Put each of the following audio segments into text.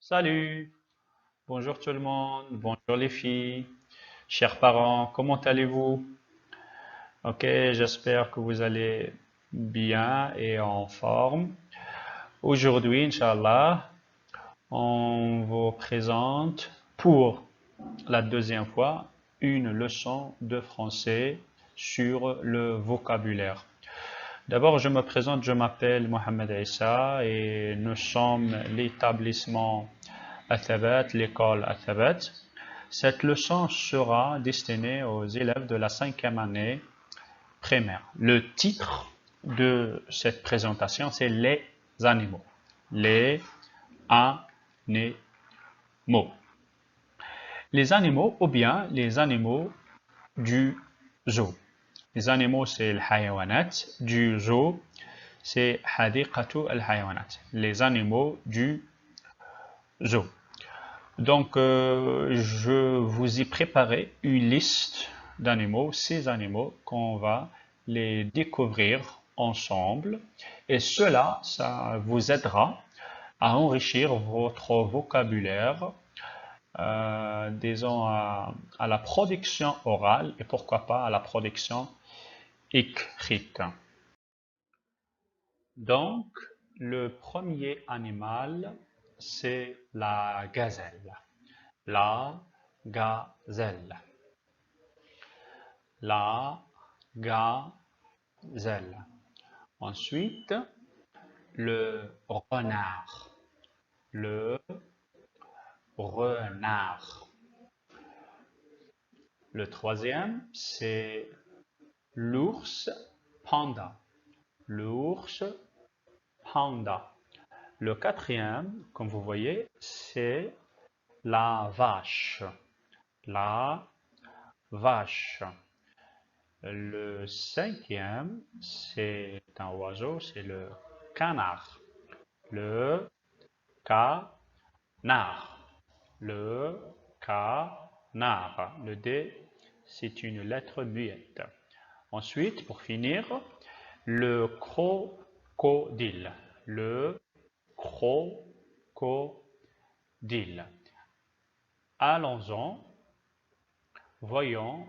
Salut, bonjour tout le monde, bonjour les filles, chers parents, comment allez-vous? Ok, j'espère que vous allez bien et en forme. Aujourd'hui, Inch'Allah, on vous présente pour la deuxième fois une leçon de français sur le vocabulaire. D'abord, je me présente, je m'appelle Mohamed Issa et nous sommes l'établissement Athabat, l'école Athabat. Cette leçon sera destinée aux élèves de la cinquième année primaire. Le titre de cette présentation, c'est les animaux. Les animaux. Les animaux ou bien les animaux du zoo. Les animaux, c'est le hayawanat. Du zoo, c'est hadiqatu al-hayawanat. Les animaux du zoo. Donc, je vous ai préparé une liste d'animaux, ces animaux qu'on va les découvrir ensemble. Et cela, ça vous aidera à enrichir votre vocabulaire, disons, à la production orale et pourquoi pas à la production écrite. Donc, le premier animal, c'est la gazelle. La gazelle. La gazelle. Ensuite, le renard. Le renard. Le troisième, c'est l'ours panda. L'ours panda. Le quatrième, comme vous voyez, c'est la vache. La vache. Le cinquième, c'est un oiseau, c'est le canard. Le canard. Le canard. Le D, c'est une lettre muette. Ensuite, pour finir, le crocodile. Le crocodile. Allons-en. Voyons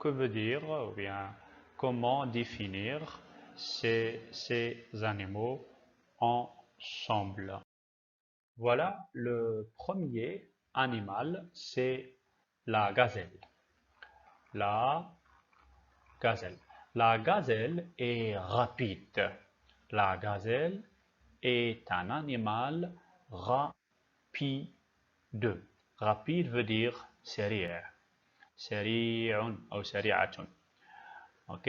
que veut dire ou bien comment définir ces animaux ensemble. Voilà le premier animal, c'est la gazelle. La gazelle. La gazelle est rapide. La gazelle est un animal rapide. Rapide veut dire سريع. سريع أو سريعة. Ok?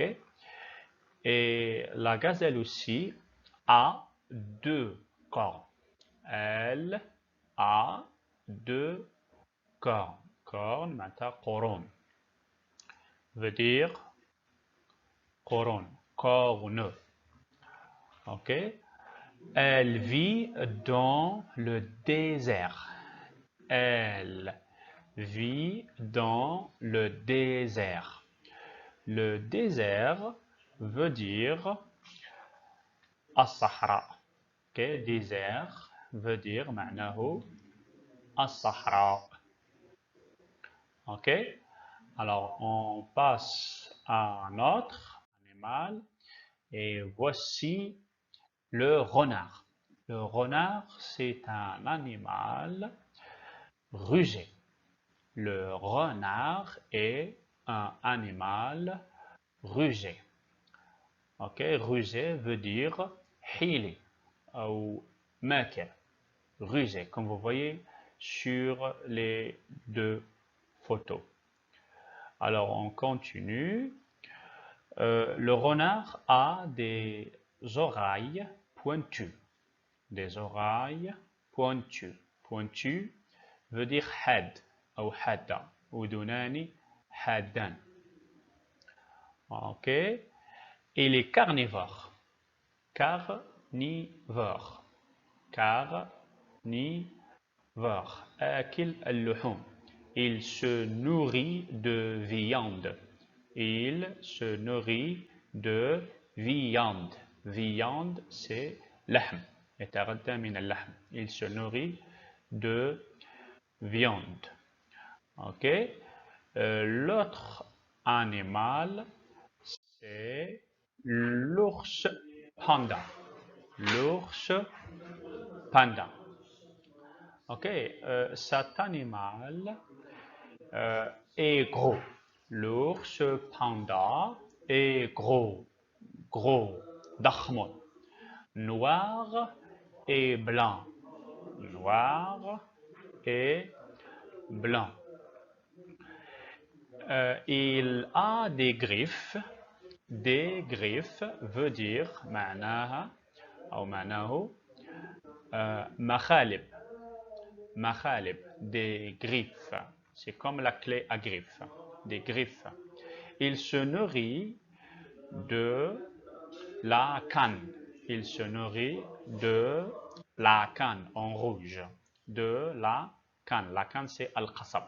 Et la gazelle aussi a deux cornes. Elle a deux cornes. Cornes, maintenant قرون. Veut dire قرون. Corne. Ok? Elle vit dans le désert. Elle vit dans le désert. Le désert veut dire الصحراء. Okay? Désert veut dire معناه الصحراء. Ok? Alors, on passe à un autre animal et voici le renard. Le renard, c'est un animal rusé. Le renard est un animal rusé. Ok, rusé veut dire hili ou maker. Rusé, comme vous voyez sur les deux photos. Alors, on continue. Le renard a des oreilles pointues. Des oreilles pointues. Pointues veut dire had ou hadda. Udunani haddan. Ok. Il est carnivore. Carnivore. Carnivore. Akil al-luhum. Il se nourrit de viande. Il se nourrit de viande. Viande, c'est lahm. يتغذى من اللحم. Il se nourrit de viande. Ok. L'autre animal, c'est l'ours panda. L'ours panda. Ok. Cet animal est gros. L'ours panda est gros. Gros. ضخم. Noir et blanc. Noir et blanc. Il a des griffes. Des griffes veut dire معناها أو معناه مخالب. مخالب. Des griffes. C'est comme la clé à griffes. Des griffes. Il se nourrit de la canne. Il se nourrit de la canne en rouge. De la canne. La canne, c'est al-qasab.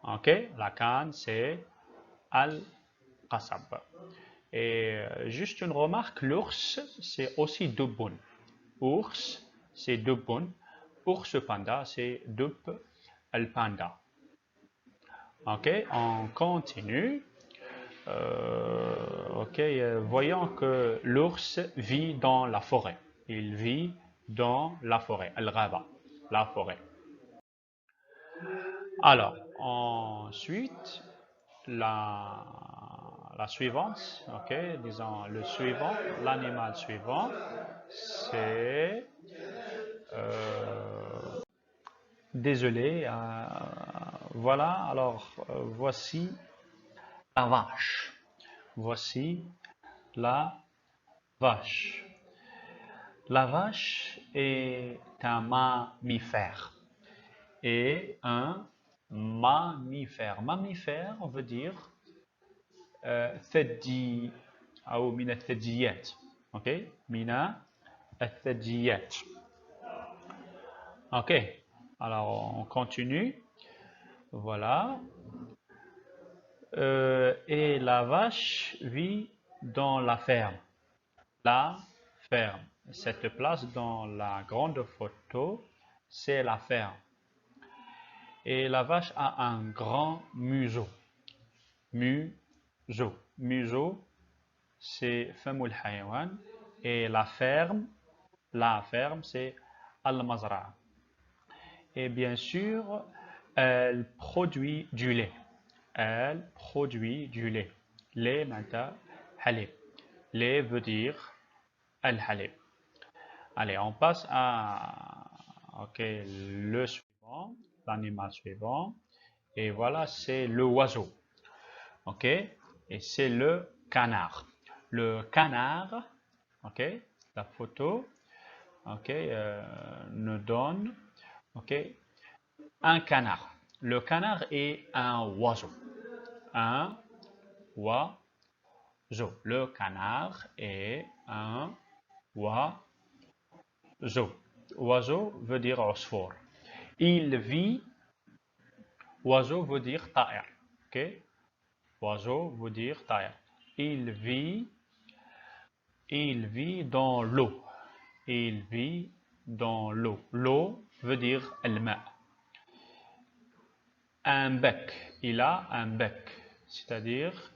Ok? La canne, c'est al-qasab. Et juste une remarque, l'ours, c'est aussi dubun. Ours, c'est dubun. Ours panda, c'est dub al-panda. Ok? On continue. Ok, voyons que l'ours vit dans la forêt. Il vit dans la forêt, al-ghaba, la forêt. Alors, ensuite, la suivante, ok, disons le suivant, l'animal suivant, c'est, désolé, voilà, alors voici la vache. Voici la vache. La vache est un mammifère. Et un mammifère. Mammifère veut dire ثدي أو من الثدييات. Ok? من الثدييات. Ok. Alors on continue. Voilà. Et la vache vit dans la ferme. La ferme. Cette place dans la grande photo, c'est la ferme. Et la vache a un grand museau. Museau. Museau, c'est famul hayawan. Et la ferme, c'est al-mazra. Et bien sûr, elle produit du lait. Elle produit du lait. Lait, mata, halib. Lait veut dire al-halib. Allez, on passe à le suivant, l'animal suivant. Et voilà, c'est le oiseau. Ok? Et c'est le canard. Le canard, ok? La photo, ok, nous donne, ok, un canard. Le canard est un oiseau. Un oiseau. Le canard est un oiseau. Oiseau veut dire osphore. Il vit, oiseau veut dire ta'ir. Ok? Oiseau veut dire ta'ir. Il vit dans l'eau. Il vit dans l'eau. L'eau veut dire al-ma. Un bec. Il a un bec. C'est-à-dire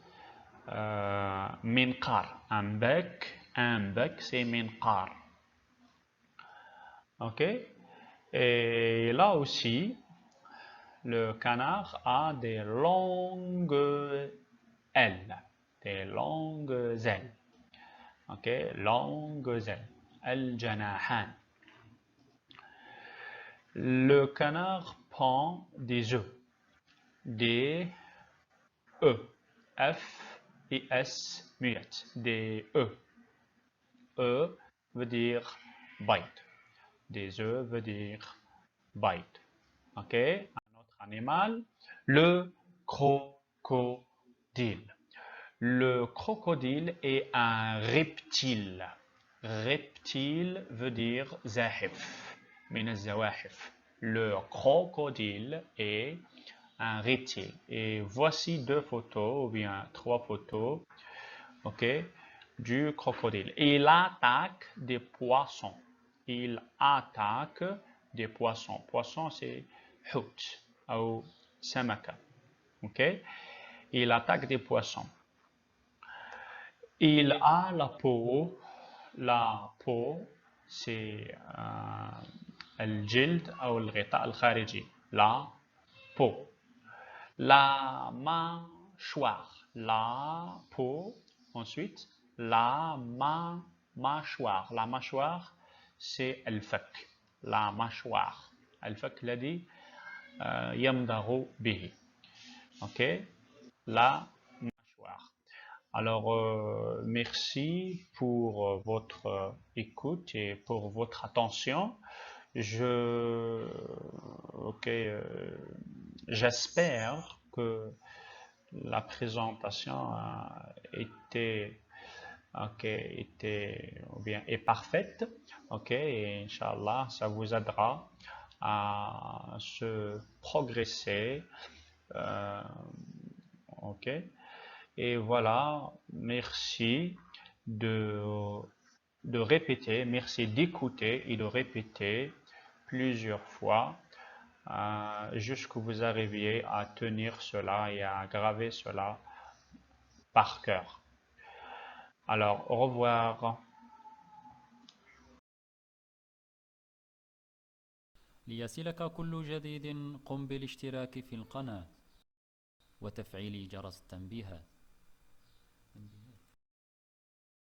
minqar. Un bec, c'est minqar. Ok? Et là aussi, le canard a des longues ailes. Des longues ailes. Ok? Longues ailes. Al-janahan. Le canard pond des œufs. Des œufs. F et S muettes. Des œufs. E veut dire bite. Des œufs veut dire bite. Ok? Un autre animal, le crocodile. Le crocodile est un reptile. Reptile veut dire zahif. Min al-zawahif. Le crocodile est un reptile. Et voici deux photos, ou bien trois photos, ok, du crocodile. Il attaque des poissons. Il attaque des poissons. Poisson, c'est hout ou samaka. Ok? Il attaque des poissons. Il a la peau, c'est الجلد أو الغطاء الخارجي, la peau. La mâchoire, la peau, ensuite mâchoire. La mâchoire, c'est الفك. La mâchoire. الفك الذي يمضغ به. Ok? La mâchoire. Alors, merci pour votre écoute et pour votre attention. Ok, j'espère que la présentation ou bien est parfaite. Ok, et Inch'Allah, ça vous aidera à se progresser. Euh, ok. Et voilà, merci de, de répéter, merci d'écouter et de répéter plusieurs fois jusqu'à vous arriviez à tenir cela et à graver cela par cœur. Alors, au revoir. ليصلك كل جديد قم بالاشتراك في القناة وتفعيل جرس التنبيهات.